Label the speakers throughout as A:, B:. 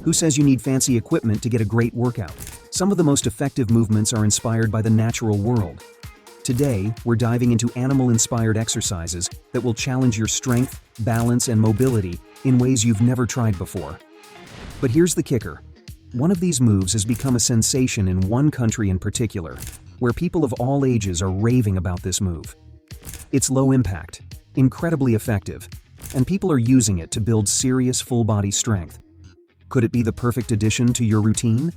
A: Who says you need fancy equipment to get a great workout? Some of the most effective movements are inspired by the natural world. Today, we're diving into animal-inspired exercises that will challenge your strength, balance, and mobility in ways you've never tried before. But here's the kicker. One of these moves has become a sensation in one country in particular, where people of all ages are raving about this move. It's low impact, incredibly effective, and people are using it to build serious full-body strength. Could it be the perfect addition to your routine?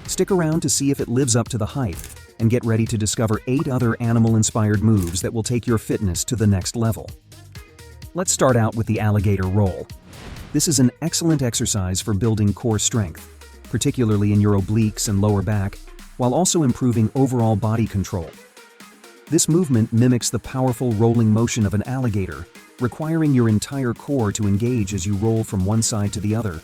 A: Stick around to see if it lives up to the hype, and get ready to discover 8 other animal-inspired moves that will take your fitness to the next level. Let's start out with the alligator roll. This is an excellent exercise for building core strength, particularly in your obliques and lower back, while also improving overall body control. This movement mimics the powerful rolling motion of an alligator, requiring your entire core to engage as you roll from one side to the other.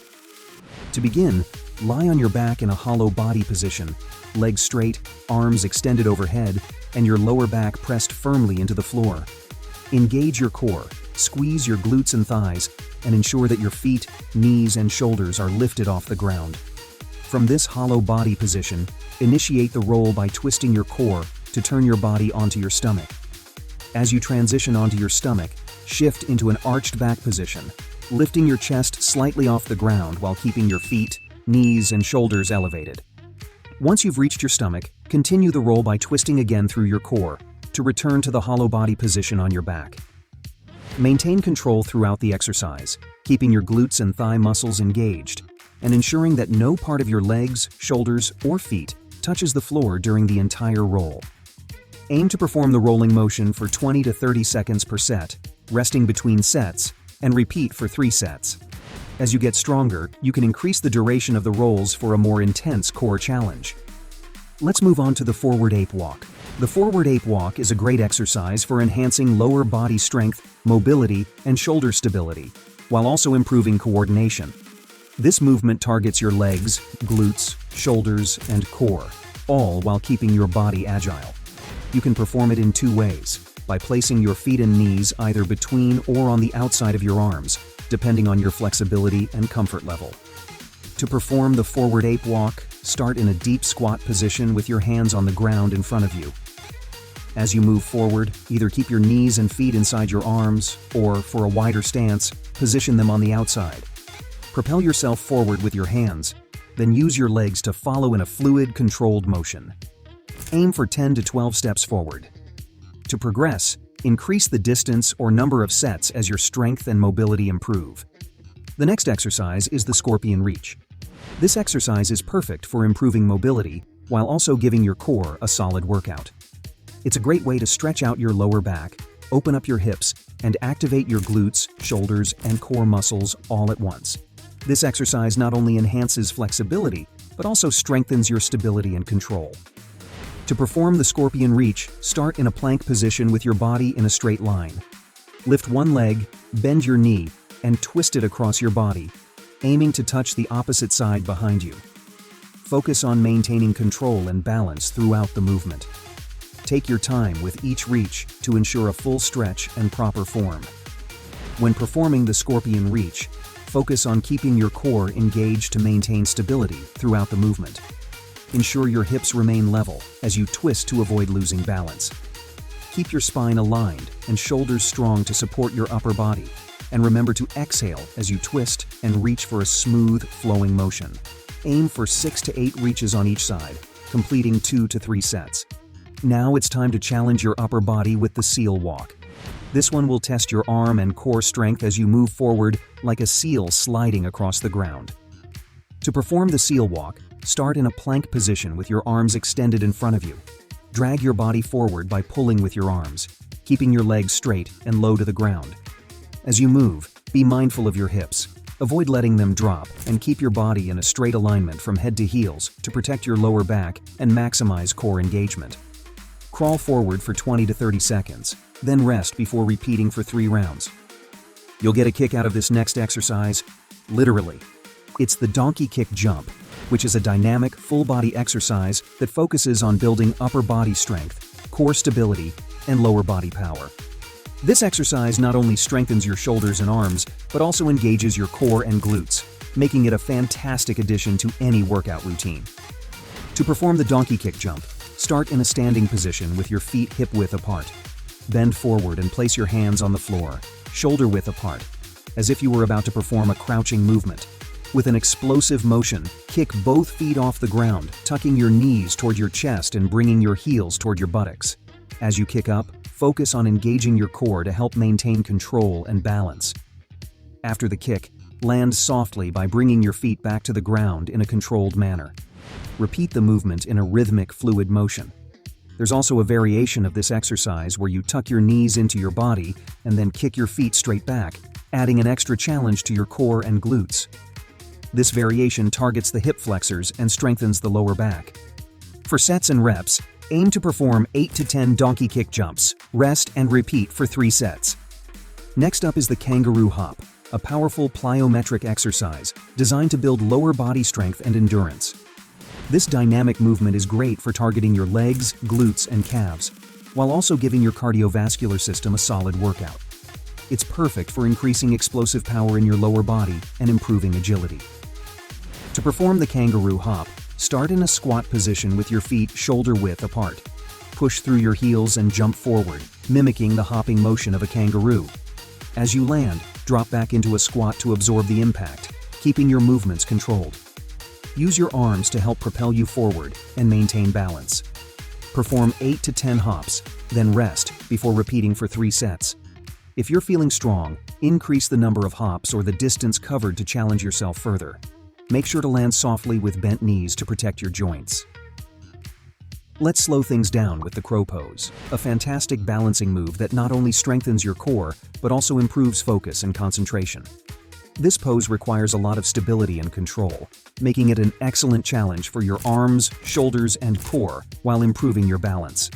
A: To begin, lie on your back in a hollow body position, legs straight, arms extended overhead, and your lower back pressed firmly into the floor. Engage your core, squeeze your glutes and thighs, and ensure that your feet, knees, and shoulders are lifted off the ground. From this hollow body position, initiate the roll by twisting your core to turn your body onto your stomach. As you transition onto your stomach, shift into an arched back position, lifting your chest slightly off the ground while keeping your feet, knees, and shoulders elevated. Once you've reached your stomach, continue the roll by twisting again through your core to return to the hollow body position on your back. Maintain control throughout the exercise, keeping your glutes and thigh muscles engaged, and ensuring that no part of your legs, shoulders, or feet touches the floor during the entire roll. Aim to perform the rolling motion for 20 to 30 seconds per set, resting between sets, and repeat for 3 sets. As you get stronger, you can increase the duration of the rolls for a more intense core challenge. Let's move on to the forward ape walk. The forward ape walk is a great exercise for enhancing lower body strength, mobility, and shoulder stability, while also improving coordination. This movement targets your legs, glutes, shoulders, and core, all while keeping your body agile. You can perform it in 2 ways, by placing your feet and knees either between or on the outside of your arms, depending on your flexibility and comfort level. To perform the forward ape walk, start in a deep squat position with your hands on the ground in front of you. As you move forward, either keep your knees and feet inside your arms, or, for a wider stance, position them on the outside. Propel yourself forward with your hands, then use your legs to follow in a fluid, controlled motion. Aim for 10 to 12 steps forward. To progress, increase the distance or number of sets as your strength and mobility improve. The next exercise is the scorpion reach. This exercise is perfect for improving mobility while also giving your core a solid workout. It's a great way to stretch out your lower back, open up your hips, and activate your glutes, shoulders, and core muscles all at once. This exercise not only enhances flexibility, but also strengthens your stability and control. To perform the scorpion reach, start in a plank position with your body in a straight line. Lift one leg, bend your knee, and twist it across your body, aiming to touch the opposite side behind you. Focus on maintaining control and balance throughout the movement. Take your time with each reach to ensure a full stretch and proper form. When performing the scorpion reach, focus on keeping your core engaged to maintain stability throughout the movement. Ensure your hips remain level as you twist to avoid losing balance. Keep your spine aligned and shoulders strong to support your upper body, and remember to exhale as you twist and reach for a smooth, flowing motion. Aim for 6 to 8 reaches on each side, completing 2 to 3 sets. Now it's time to challenge your upper body with the seal walk. This one will test your arm and core strength as you move forward like a seal sliding across the ground. To perform the seal walk, start in a plank position with your arms extended in front of you. Drag your body forward by pulling with your arms, keeping your legs straight and low to the ground. As you move, be mindful of your hips. Avoid letting them drop and keep your body in a straight alignment from head to heels to protect your lower back and maximize core engagement. Crawl forward for 20 to 30 seconds, then rest before repeating for 3 rounds. You'll get a kick out of this next exercise, literally. It's the donkey kick jump, which is a dynamic, full-body exercise that focuses on building upper body strength, core stability, and lower body power. This exercise not only strengthens your shoulders and arms, but also engages your core and glutes, making it a fantastic addition to any workout routine. To perform the donkey kick jump, start in a standing position with your feet hip-width apart. Bend forward and place your hands on the floor, shoulder-width apart, as if you were about to perform a crouching movement. With an explosive motion, kick both feet off the ground, tucking your knees toward your chest and bringing your heels toward your buttocks. As you kick up, focus on engaging your core to help maintain control and balance. After the kick, land softly by bringing your feet back to the ground in a controlled manner. Repeat the movement in a rhythmic, fluid motion. There's also a variation of this exercise where you tuck your knees into your body and then kick your feet straight back, adding an extra challenge to your core and glutes. This variation targets the hip flexors and strengthens the lower back. For sets and reps, aim to perform 8 to 10 donkey kick jumps, rest and repeat for 3 sets. Next up is the kangaroo hop, a powerful plyometric exercise designed to build lower body strength and endurance. This dynamic movement is great for targeting your legs, glutes, and calves, while also giving your cardiovascular system a solid workout. It's perfect for increasing explosive power in your lower body and improving agility. To perform the kangaroo hop, start in a squat position with your feet shoulder-width apart. Push through your heels and jump forward, mimicking the hopping motion of a kangaroo. As you land, drop back into a squat to absorb the impact, keeping your movements controlled. Use your arms to help propel you forward and maintain balance. Perform 8 to 10 hops, then rest before repeating for 3 sets. If you're feeling strong, increase the number of hops or the distance covered to challenge yourself further. Make sure to land softly with bent knees to protect your joints. Let's slow things down with the crow pose, a fantastic balancing move that not only strengthens your core, but also improves focus and concentration. This pose requires a lot of stability and control, making it an excellent challenge for your arms, shoulders, and core while improving your balance.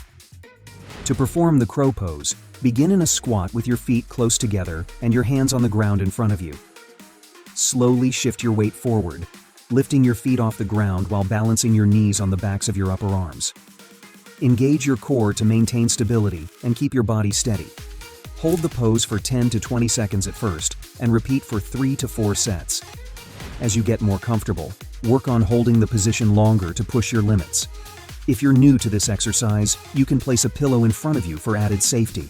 A: To perform the crow pose, begin in a squat with your feet close together and your hands on the ground in front of you. Slowly shift your weight forward, lifting your feet off the ground while balancing your knees on the backs of your upper arms. Engage your core to maintain stability and keep your body steady. Hold the pose for 10 to 20 seconds at first and repeat for 3 to 4 sets. As you get more comfortable, work on holding the position longer to push your limits. If you're new to this exercise, you can place a pillow in front of you for added safety.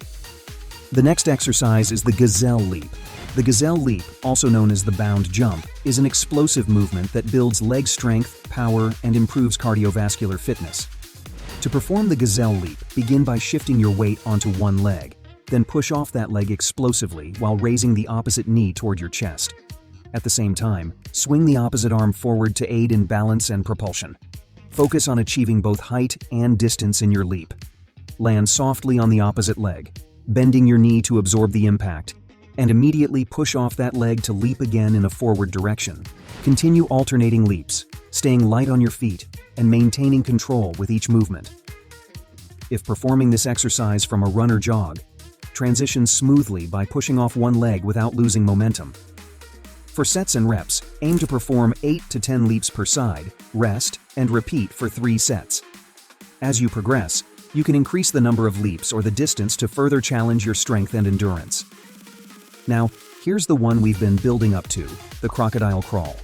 A: The next exercise is the gazelle leap. The gazelle leap, also known as the bound jump, is an explosive movement that builds leg strength, power, and improves cardiovascular fitness. To perform the gazelle leap, begin by shifting your weight onto one leg, then push off that leg explosively while raising the opposite knee toward your chest. At the same time, swing the opposite arm forward to aid in balance and propulsion. Focus on achieving both height and distance in your leap. Land softly on the opposite leg, bending your knee to absorb the impact, and immediately push off that leg to leap again in a forward direction. Continue alternating leaps, staying light on your feet, and maintaining control with each movement. If performing this exercise from a run or jog, transition smoothly by pushing off one leg without losing momentum. For sets and reps, aim to perform 8 to 10 leaps per side, rest, and repeat for 3 sets. As you progress, you can increase the number of leaps or the distance to further challenge your strength and endurance. Now, here's the one we've been building up to, the crocodile crawl.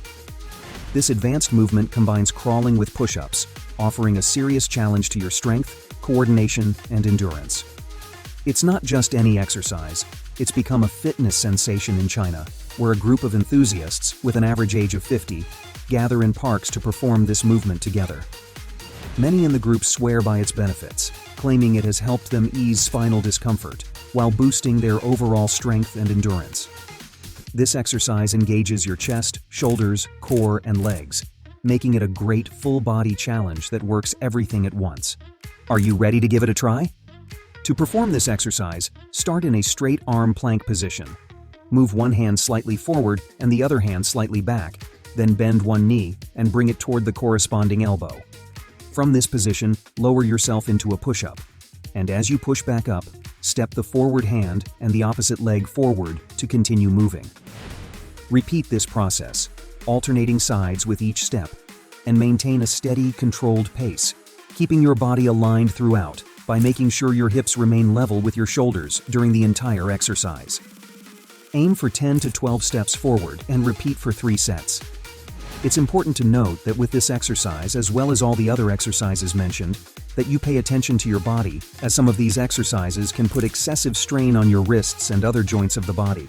A: This advanced movement combines crawling with push-ups, offering a serious challenge to your strength, coordination, and endurance. It's not just any exercise, it's become a fitness sensation in China, where a group of enthusiasts, with an average age of 50, gather in parks to perform this movement together. Many in the group swear by its benefits, claiming it has helped them ease spinal discomfort, while boosting their overall strength and endurance. This exercise engages your chest, shoulders, core, and legs, making it a great full-body challenge that works everything at once. Are you ready to give it a try? To perform this exercise, start in a straight arm plank position. Move one hand slightly forward and the other hand slightly back, then bend one knee and bring it toward the corresponding elbow. From this position, lower yourself into a push-up, and as you push back up, step the forward hand and the opposite leg forward to continue moving. Repeat this process, alternating sides with each step, and maintain a steady, controlled pace, keeping your body aligned throughout by making sure your hips remain level with your shoulders during the entire exercise. Aim for 10 to 12 steps forward and repeat for 3 sets. It's important to note that with this exercise, as well as all the other exercises mentioned, that you pay attention to your body, as some of these exercises can put excessive strain on your wrists and other joints of the body.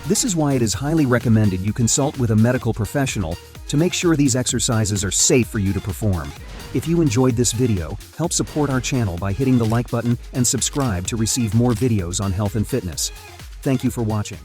A: This is why it is highly recommended you consult with a medical professional to make sure these exercises are safe for you to perform. If you enjoyed this video, help support our channel by hitting the like button and subscribe to receive more videos on health and fitness. Thank you for watching.